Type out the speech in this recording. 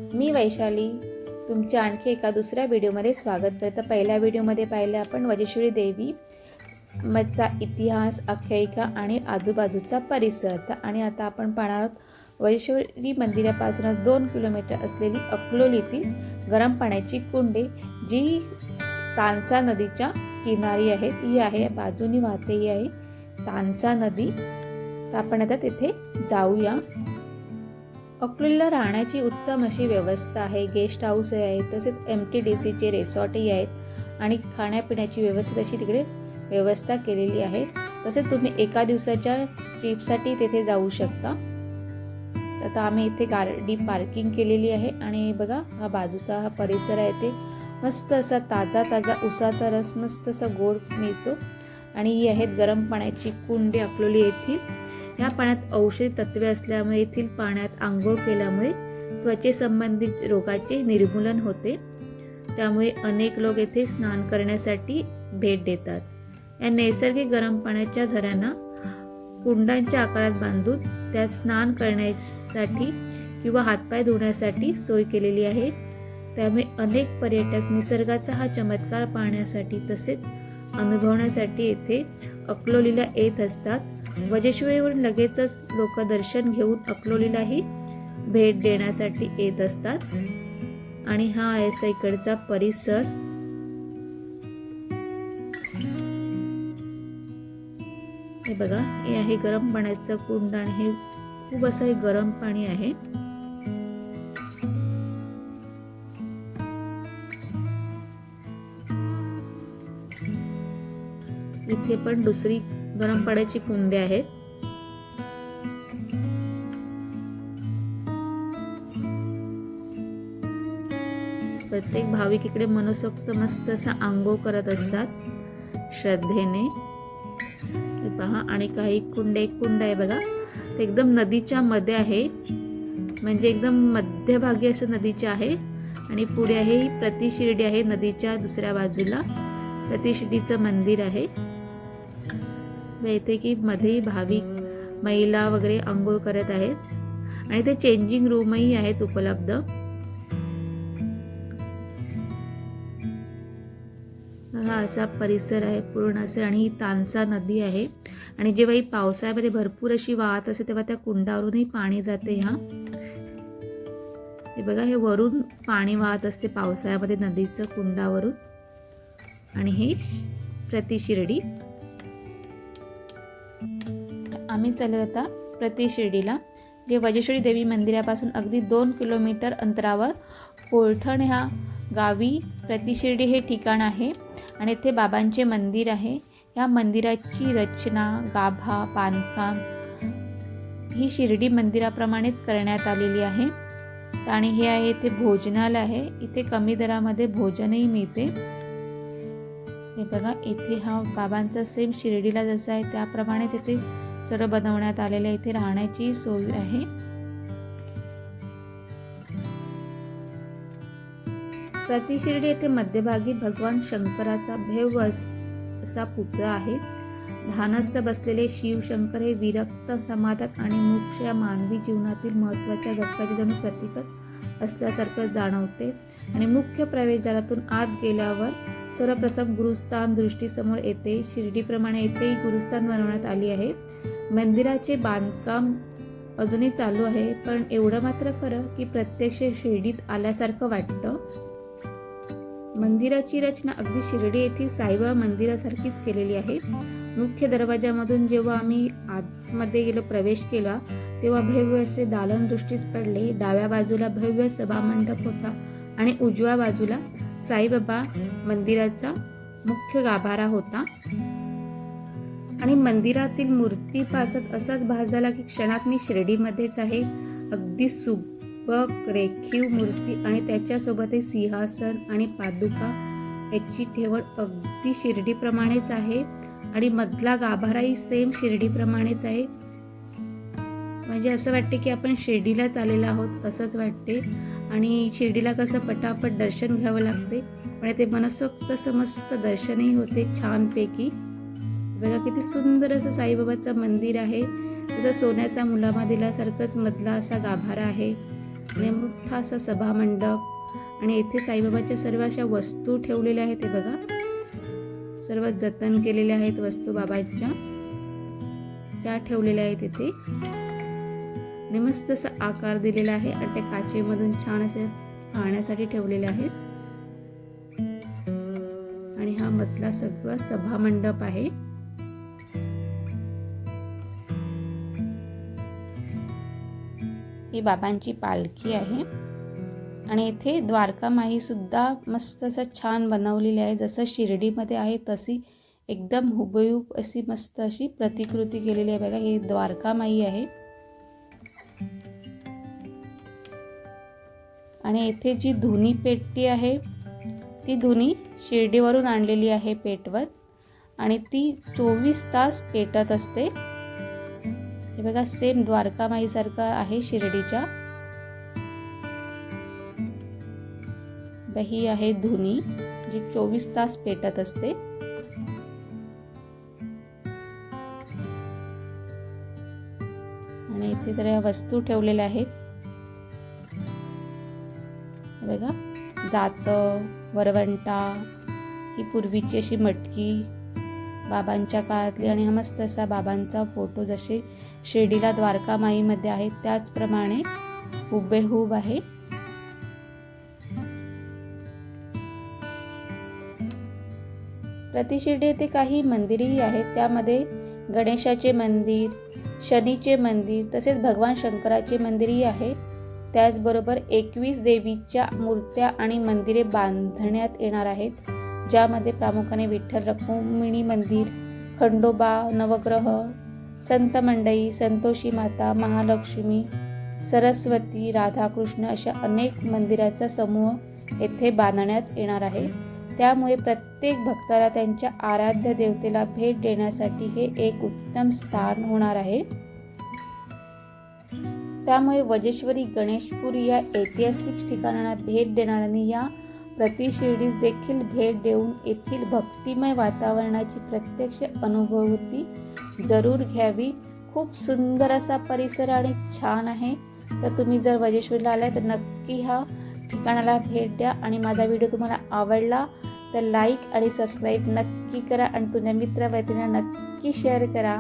मी वैशाली तुमच्या आणखी एका दुसऱ्या व्हिडिओमध्ये स्वागत करते। पहिल्या व्हिडिओमध्ये पाहिलं आपण वजेश्वरी देवी मचा इतिहास, आख्यायिका आणि आजूबाजूचा परिसर। आणि आता आपण पाहणार आहोत वजेश्वरी मंदिरापासून 2 किलोमीटर असलेली अकलोलीतील गरम पाण्याची कुंडे, जी तानसा नदीच्या किनारी आहे। ती आहे बाजूनी वाहते ही आहे तानसा नदी। तर आपण आता तिथे जाऊया। अकलोलीला राहण्याची उत्तम अशी व्यवस्था आहे। गेस्ट हाऊस आहे, तसेच MTDCचे रिसॉर्टही आहेत आणि खाण्यापिण्याची व्यवस्था तशी तिकडे व्यवस्था केलेली आहे। तसेच तुम्ही एका दिवसाच्या ट्रिपसाठी तिथे जाऊ शकता। आता आम्ही इथे गाडी पार्किंग केलेली आहे आणि बघा हा बाजूचा हा परिसर आहे। ते मस्त असा ताजा उसाचा रस मस्त असा गोड मिळतो। आणि ही आहेत गरम पाण्याची कुंडे अकलोली येथील। या पाण्यात औषधी तत्वे असल्यामुळे येथील पाण्यात आंघोळ केल्यामुळे त्वचेसंबंधित रोगाचे निर्मूलन होते। त्यामुळे अनेक लोक येथे स्नान करण्यासाठी भेट देतात। या नैसर्गिक गरम पाण्याच्या झऱ्यांना कुंडांच्या आकारात बांधून त्यात स्नान करण्यासाठी किंवा हातपाय धुण्यासाठी सोय केलेली आहे। त्यामुळे अनेक पर्यटक निसर्गाचा हा चमत्कार पाहण्यासाठी तसेच अनुभवण्यासाठी येथे अकलोलीला येत असतात। वजेश्वरीवरून लगेचच लोक दर्शन घेऊन अकलोलीलाही भेट देण्यासाठी येत असतात। आणि हा आहे इकडचा परिसर। हे बघा, हे आहे गरम पाण्याचं कुंड आणि हे खूप असं हे गरम पाणी आहे। इथे पण दुसरी गरम पाण्याची कुंडे आहेत। प्रत्येक भाविक इकडे मनसोक्त मस्त असा आंघोळ करत असतात श्रद्धेने। पहा, आणि काही कुंड आहे बघा, ते एकदम नदीच्या मध्ये आहे, म्हणजे एकदम मध्यभागी असं नदीच्या आहे। आणि पुढे आहे ही प्रतिशिर्डी आहे, नदीच्या दुसऱ्या बाजूला प्रतिशिर्डीचं मंदिर आहे। इथे की मध्ये भाविक महिला वगैरे आंघोळ करत आहेत आणि ते चेंजिंग रूमही आहेत उपलब्ध। हा असा परिसर आहे पूर्ण असे। आणि ही तानसा नदी आहे आणि जेव्हा ही पावसाळ्यामध्ये भरपूर अशी वाहत असते तेव्हा त्या कुंडावरूनही पाणी जाते। हे बघा, हे वरून पाणी वाहत असते पावसाळ्यामध्ये नदीचं कुंडावरून। आणि हे प्रतिशिर्डी आम्ही चाललो आता प्रतिशिर्डीला, जे वजेश्वरी देवी मंदिरापासून अगदी 2 किलोमीटर अंतरावर कोळठण ह्या गावी प्रतिशिर्डी हे ठिकाण आहे। आणि इथे बाबांचे मंदिर आहे। या मंदिराची रचना, गाभा, बांधकाम ही शिर्डी मंदिराप्रमाणेच करण्यात आलेली आहे। आणि हे आहे इथे भोजनालय आहे, इथे कमी दरामध्ये भोजनही मिळते। हे बघा, इथे हा बाबांचा सेम शिर्डीला जसा आहे त्याप्रमाणेच इथे सर्व बनवण्यात आलेले। इथे राहण्याची सोय आहे। प्रतिशिर्डी येथे मध्यभागी भगवान शंकराचा भव्य असा पुतळा आहे। ध्यानस्थ बसलेले शिव शंकर हे विरक्त, समाधान आणि मोक्ष या मानवी जीवनातील महत्त्वाच्या घटकाचे जणू प्रतीकच असल्यासारखं जाणवते। आणि मुख्य प्रवेशद्वारातून आत गेल्यावर सर्वप्रथम गुरुस्थान दृष्टीसमोर येते। शिर्डीप्रमाणे येथेही गुरुस्थान बनवण्यात आली आहे। मंदिराचे बांधकाम अजूनही चालू आहे, पण एवढं मात्र खरं की प्रत्यक्ष शिर्डीत आल्यासारखं वाटतं। मंदिराची रचना अगदी शिर्डी येथील साईबाबा मंदिरासारखीच केलेली आहे। मुख्य दरवाजामधून जेव्हा आम्ही आतमध्ये गेलो, प्रवेश केला, तेव्हा भव्य असे दालन दृष्टीस पडले। डाव्या बाजूला भव्य सभामंडप होता आणि उजव्या बाजूला साईबाबा मंदिराचा मुख्य गाभारा होता। आणि मंदिरातील मूर्ती पाहत असाच भास झाला की क्षणात मी शिर्डीमध्येच आहे। अगदी सुबक रेखीव मूर्ती आणि त्याच्यासोबतही सिंहासन आणि पादुका याची ठेवण अगदी शिर्डीप्रमाणेच आहे। आणि मधला गाभाराही सेम शिर्डीप्रमाणेच आहे। म्हणजे असं वाटते की आपण शिर्डीलाच आलेलो आहोत असंच वाटते। आणि शिर्डीला कसं पटापट दर्शन घ्यावं लागते, पण ते मनसोक्त असं मस्त दर्शनही होते छानपैकी। बघा किती सुंदर असं साईबाबाचं मंदिर आहे। जसं सोन्याचा मुलामा दिल्यासारखंच मधला असा गाभारा आहे। आणि मोठा असा सभामंडप आणि येथे साईबाबाच्या सर्व अशा वस्तू ठेवलेल्या आहेत. हे बघा, सर्व जतन केलेल्या आहेत वस्तू बाबांच्या, त्या ठेवलेल्या आहेत इथे. आणि मस्त असा आकार दिलेला आहे आणि त्या काचेमधून छान असे पाहण्यासाठी ठेवलेले आहेत. आणि हा मधला सगळा सभामंडप आहे. ही बाबांची पालखी आहे आणि इथे द्वारका माई सुद्धा मस्त असं छान बनवलेली आहे. जसं शिर्डीमध्ये आहे तशी एकदम हुबेहूब अशी मस्त अशी प्रतिकृती केलेली आहे. बघा, ही द्वारका माई आहे. आणि येथे जी धुनी पेटी आहे ती धुनी शिर्डीवरून आणलेली आहे पेटवत आणि ती 24 तास पेटत असते. हे बघा, सेम द्वारका माईसारखं आहे शिर्डीच्या. ही आहे धुनी जी 24 तास पेटत असते. आणि इथे सगळ्या वस्तू ठेवलेल्या आहेत. बघा, जात, वरवंटा, ही पूर्वीची अशी मटकी बाबांच्या काळातली आणि हा मस्त असा बाबांचा फोटो जसे शिर्डीला द्वारका माईमध्ये आहे त्याचप्रमाणे हुबेहूब आहे. प्रति शिर्डी येथे काही मंदिरेही आहेत. त्यामध्ये गणेशाचे मंदिर, शनीचे मंदिर तसेच भगवान शंकराचे मंदिरही आहे. त्याचबरोबर 21 देवीच्या मूर्त्या आणि मंदिरे बांधण्यात येणार आहेत, ज्यामध्ये प्रामुख्याने विठ्ठल रुक्मिणी मंदिर, खंडोबा, नवग्रह, संत मंडई, संतोषी माता, महालक्ष्मी, सरस्वती, राधाकृष्ण अशा अनेक मंदिराचा समूह येथे बांधण्यात येणार आहे. त्यामुळे प्रत्येक भक्ताला त्यांच्या आराध्य देवतेला भेट देण्यासाठी हे एक उत्तम स्थान होणार आहे. त्यामुळे वजेश्वरी गणेशपूर या ऐतिहासिक ठिकाणांना भेट देणाऱ्यांनी या प्रति शिर्डीस देखील भेट देऊन येथील भक्तिमय वातावरणाची प्रत्यक्ष अनुभूती जरूर घ्यावी. खूप सुंदर असा परिसर आणि छान आहे. तर तुम्ही जर वजेश्वरीला आलाय तर नक्की ह्या ठिकाणाला भेट द्या. आणि माझा व्हिडिओ तुम्हाला आवडला तर लाईक आणि सबस्क्राईब नक्की करा आणि तुमच्या मित्रमैत्रिणींना नक्की शेअर करा.